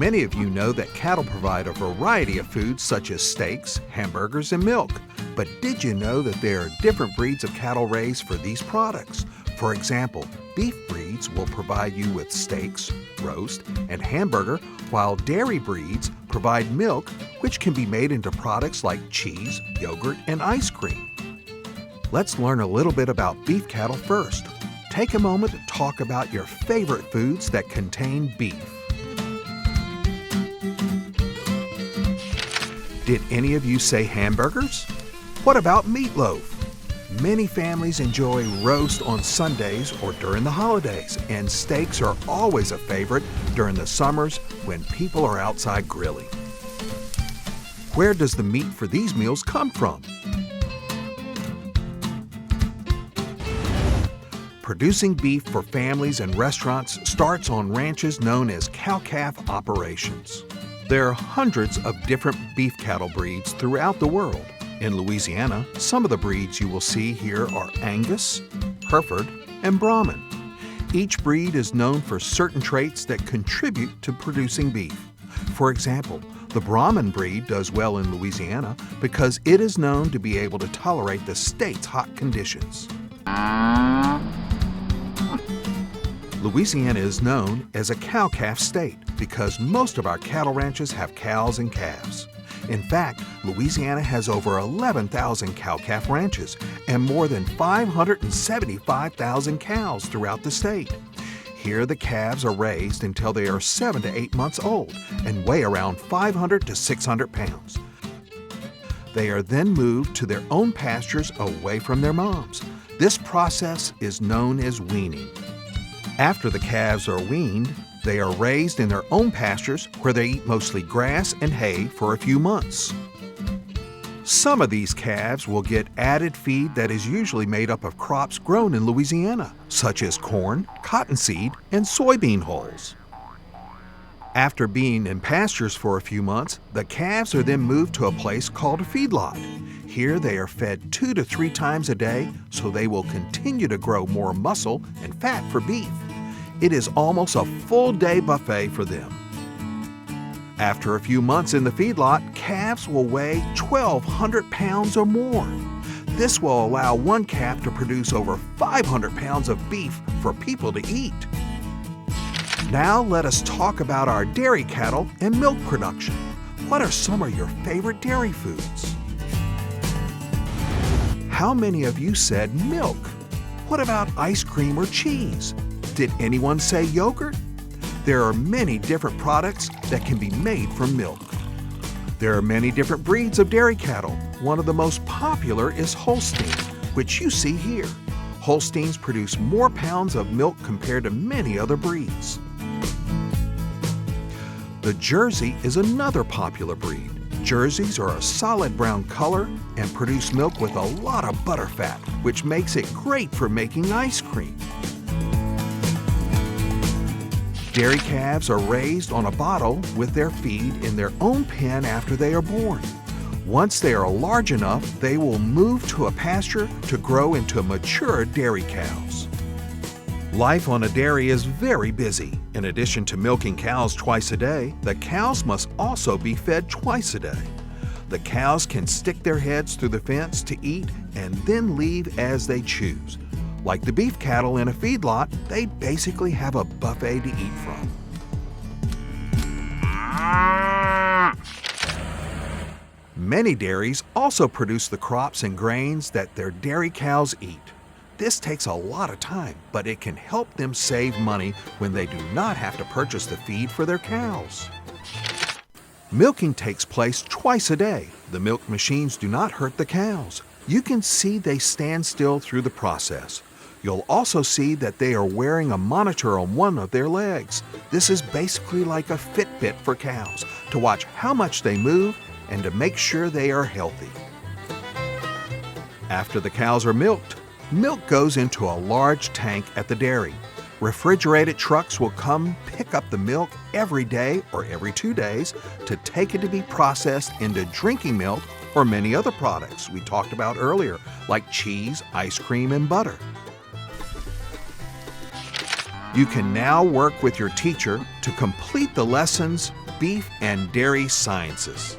Many of you know that cattle provide a variety of foods such as steaks, hamburgers, and milk. But did you know that there are different breeds of cattle raised for these products? For example, beef breeds will provide you with steaks, roast, and hamburger, while dairy breeds provide milk, which can be made into products like cheese, yogurt, and ice cream. Let's learn a little bit about beef cattle first. Take a moment to talk about your favorite foods that contain beef. Did any of you say hamburgers? What about meatloaf? Many families enjoy roast on Sundays or during the holidays, and steaks are always a favorite during the summers when people are outside grilling. Where does the meat for these meals come from? Producing beef for families and restaurants starts on ranches known as cow-calf operations. There are hundreds of different beef cattle breeds throughout the world. In Louisiana, some of the breeds you will see here are Angus, Hereford, and Brahman. Each breed is known for certain traits that contribute to producing beef. For example, the Brahman breed does well in Louisiana because it is known to be able to tolerate the state's hot conditions. Louisiana is known as a cow-calf state because most of our cattle ranches have cows and calves. In fact, Louisiana has over 11,000 cow-calf ranches and more than 575,000 cows throughout the state. Here, the calves are raised until they are 7 to 8 months old and weigh around 500 to 600 pounds. They are then moved to their own pastures away from their moms. This process is known as weaning. After the calves are weaned, they are raised in their own pastures where they eat mostly grass and hay for a few months. Some of these calves will get added feed that is usually made up of crops grown in Louisiana, such as corn, cottonseed, and soybean hulls. After being in pastures for a few months, the calves are then moved to a place called a feedlot. Here they are fed 2 to 3 times a day so they will continue to grow more muscle and fat for beef. It is almost a full-day buffet for them. After a few months in the feedlot, calves will weigh 1,200 pounds or more. This will allow one calf to produce over 500 pounds of beef for people to eat. Now let us talk about our dairy cattle and milk production. What are some of your favorite dairy foods? How many of you said milk? What about ice cream or cheese? Did anyone say yogurt? There are many different products that can be made from milk. There are many different breeds of dairy cattle. One of the most popular is Holstein, which you see here. Holsteins produce more pounds of milk compared to many other breeds. The Jersey is another popular breed. Jerseys are a solid brown color and produce milk with a lot of butter fat, which makes it great for making ice cream. Dairy calves are raised on a bottle with their feed in their own pen after they are born. Once they are large enough, they will move to a pasture to grow into mature dairy cows. Life on a dairy is very busy. In addition to milking cows twice a day, the cows must also be fed twice a day. The cows can stick their heads through the fence to eat and then leave as they choose. Like the beef cattle in a feedlot, they basically have a buffet to eat from. Many dairies also produce the crops and grains that their dairy cows eat. This takes a lot of time, but it can help them save money when they do not have to purchase the feed for their cows. Milking takes place twice a day. The milk machines do not hurt the cows. You can see they stand still through the process. You'll also see that they are wearing a monitor on one of their legs. This is basically like a Fitbit for cows to watch how much they move and to make sure they are healthy. After the cows are milked, milk goes into a large tank at the dairy. Refrigerated trucks will come pick up the milk every day or every 2 days to take it to be processed into drinking milk or many other products we talked about earlier, like cheese, ice cream, and butter. You can now work with your teacher to complete the lessons beef and dairy sciences.